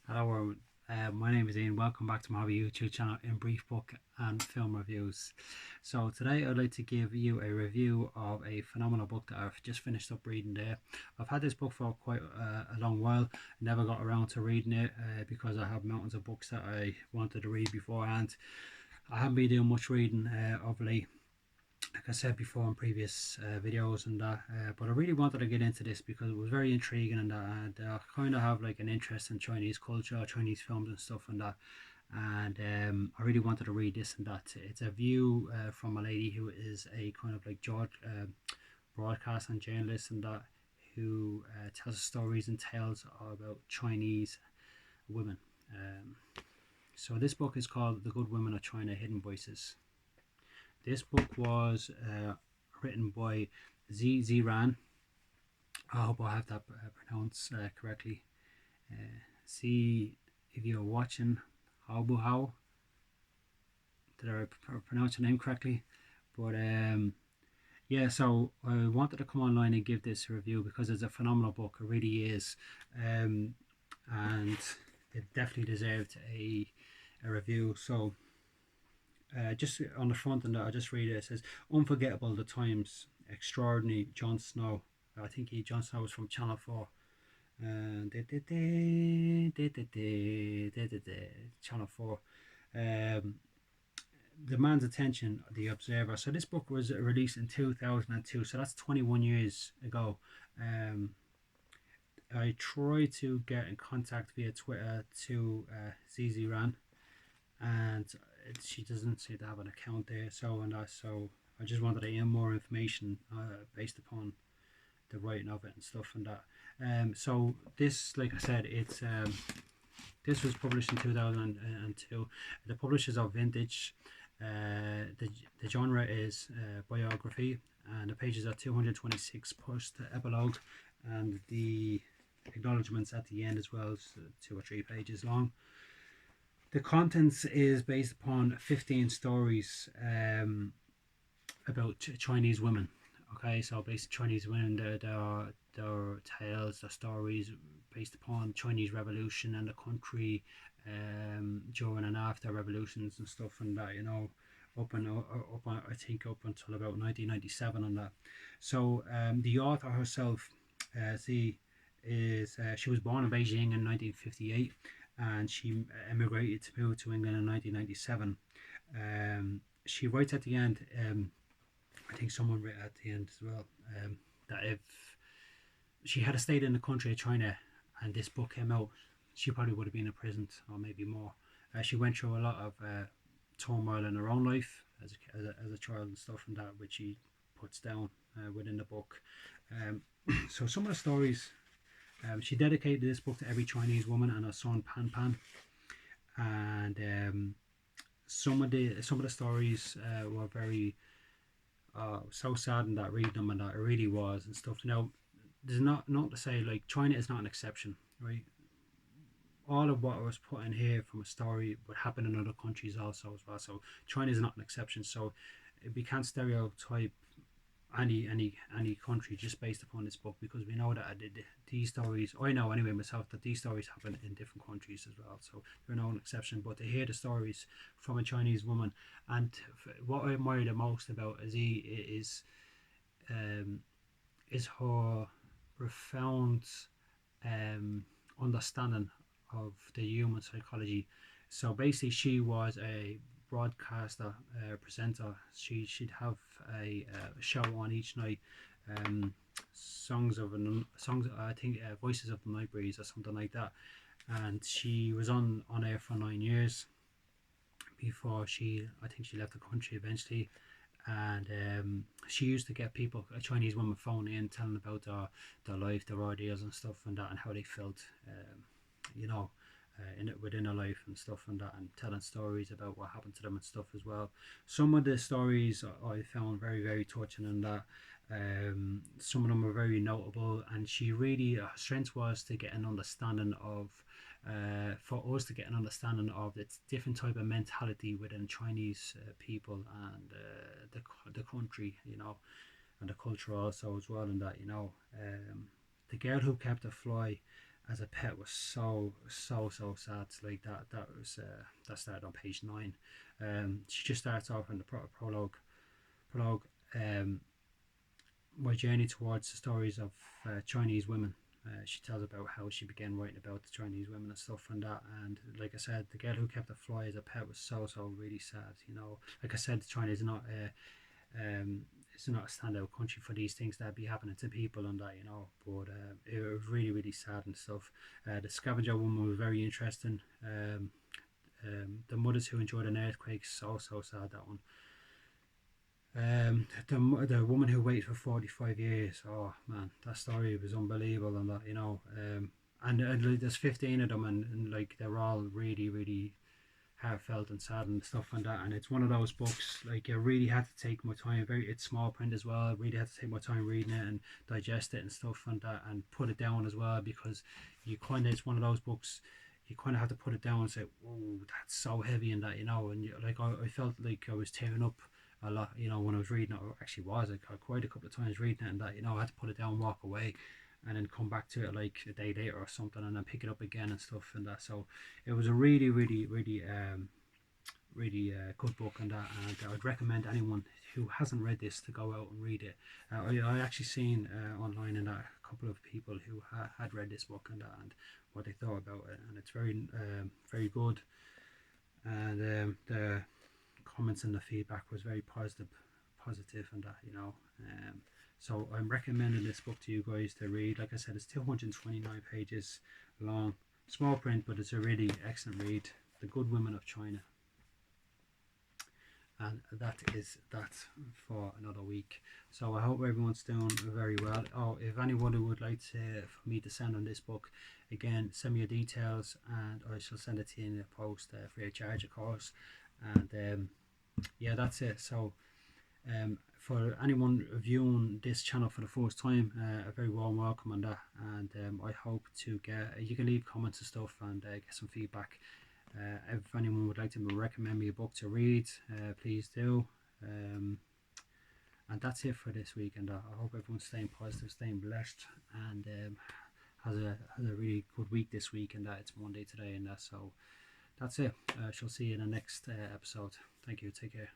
Hello, my name is Ian. Welcome back to my hobby YouTube channel in brief book and film reviews. So today I'd like to give you a review of a phenomenal book that I've just finished up reading there. I've had this book for quite a long while. Never got around to reading it because I have mountains of books that I wanted to read beforehand. I haven't been doing much reading of late, like I said before in previous videos and that, but I really wanted to get into this because it was very intriguing and that, and I kind of have like an interest in Chinese culture, Chinese films and stuff and that, and I really wanted to read this and that. It's a view from a lady who is a kind of like broadcast and journalist and that, who tells stories and tales about Chinese women. So this book is called The Good Women of China, Hidden Voices. This book was written by Xue Xinran. I hope I have that pronounced correctly. See if you're watching, how did I pronounce your name correctly? But yeah, so I wanted to come online and give this a review because it's a phenomenal book. It really is, and it definitely deserved a review. So just on the front, and I'll just read it. It says, "Unforgettable, the times, extraordinary, Jon Snow." I think Jon Snow was from Channel 4. Channel 4. Demands attention, The Observer. So this book was released in 2002, so that's 21 years ago. I tried to get in contact via Twitter to Zizi Ran, and she doesn't seem to have an account there. So I just wanted to hear more information based upon the writing of it and stuff and that. So this, like I said, it's this was published in 2002. The publishers are Vintage. The genre is biography, and the pages are 226 plus the epilogue, and the acknowledgements at the end as well, so 2 or 3 pages long. The contents is based upon 15 stories about Chinese women. Okay, so basically Chinese women, their tales, their stories based upon Chinese Revolution and the country during and after revolutions and stuff and that, up I think up until about 1997 and that. So the author herself, she was born in Beijing in 1958, and she emigrated to move to England in 1997. She writes at the end, I think someone wrote at the end as well, that if she had stayed in the country of China and this book came out, she probably would have been in prison or maybe more. She went through a lot of turmoil in her own life as a child and stuff and that, which she puts down within the book. So some of the stories, she dedicated this book to every Chinese woman and her son Pan Pan, and some of the stories were very so sad, and that reading them and that it really was and stuff. Now, there's not to say like China is not an exception, right? All of what was put in here from a story would happen in other countries also as well. So China is not an exception. So we can't stereotype any country just based upon this book, because we know that these stories, I know anyway myself, that these stories happen in different countries as well, so they're no exception. But to hear the stories from a Chinese woman, and what I admire the most about Aziz is her profound understanding of the human psychology. So basically she was a broadcaster, presenter. She'd have a show on each night, songs I think Voices of the Night Breeze or something like that, and she was on air for 9 years before I think she left the country eventually. And she used to get people, a Chinese woman, phone in telling about their life, their ideas and stuff and that, and how they felt, within their life and stuff and that, and telling stories about what happened to them and stuff as well. Some of the stories I found very, very touching, and that some of them were very notable, and she really, her strength was to get an understanding of, for us to get an understanding of the different type of mentality within Chinese people and the country, and the culture also as well, and that, the girl who kept a fly, as a pet was so sad. Like that was that started on page 9. She just starts off in the prologue. um, my journey towards the stories of Chinese women. She tells about how she began writing about the Chinese women and stuff and that. And like I said, the girl who kept a fly as a pet was so really sad. You know, like I said, China is not it's not a standout country for these things that be happening to people and that, you know. But it was really sad and stuff. The scavenger woman was very interesting. The mothers who enjoyed an earthquake, so sad, that one. The woman who waited for 45 years, oh man, that story was unbelievable and that, you know. And like, there's 15 of them, and like they're all really heartfelt and sad and stuff and that. And it's one of those books, like, I really had to take my time. It's small print as well. I really had to take my time reading it and digest it and stuff and that, and put it down as well, because it's one of those books you kind of have to put it down and say, "Whoa, that's so heavy," and that, you know. And like I felt like I was tearing up a lot, you know, when I was reading it. I actually was. I quite a couple of times reading it and that, you know. I had to put it down, walk away, and then come back to it like a day later or something, and then pick it up again and stuff and that. So it was a really good book and that, and I'd recommend anyone who hasn't read this to go out and read it. I actually seen online and that a couple of people who had read this book and that, and what they thought about it, and it's very good. And the comments and the feedback was very positive and that, you know. So I'm recommending this book to you guys to read. Like I said, it's 229 pages long, small print, but it's a really excellent read. The Good Women of China. And that is that for another week. So I hope everyone's doing very well. Oh, if anybody would like for me to send on this book, again, send me your details and I shall send it to you in the post, free of charge, of course. And yeah, that's it. So for anyone viewing this channel for the first time, a very warm welcome on that. And I hope to you can leave comments and stuff and get some feedback. If anyone would like to recommend me a book to read, please do. And that's it for this week. And I hope everyone's staying positive, staying blessed, and has a really good week this week. And that it's Monday today, and that. So that's it. Shall see you in the next episode. Thank you. Take care.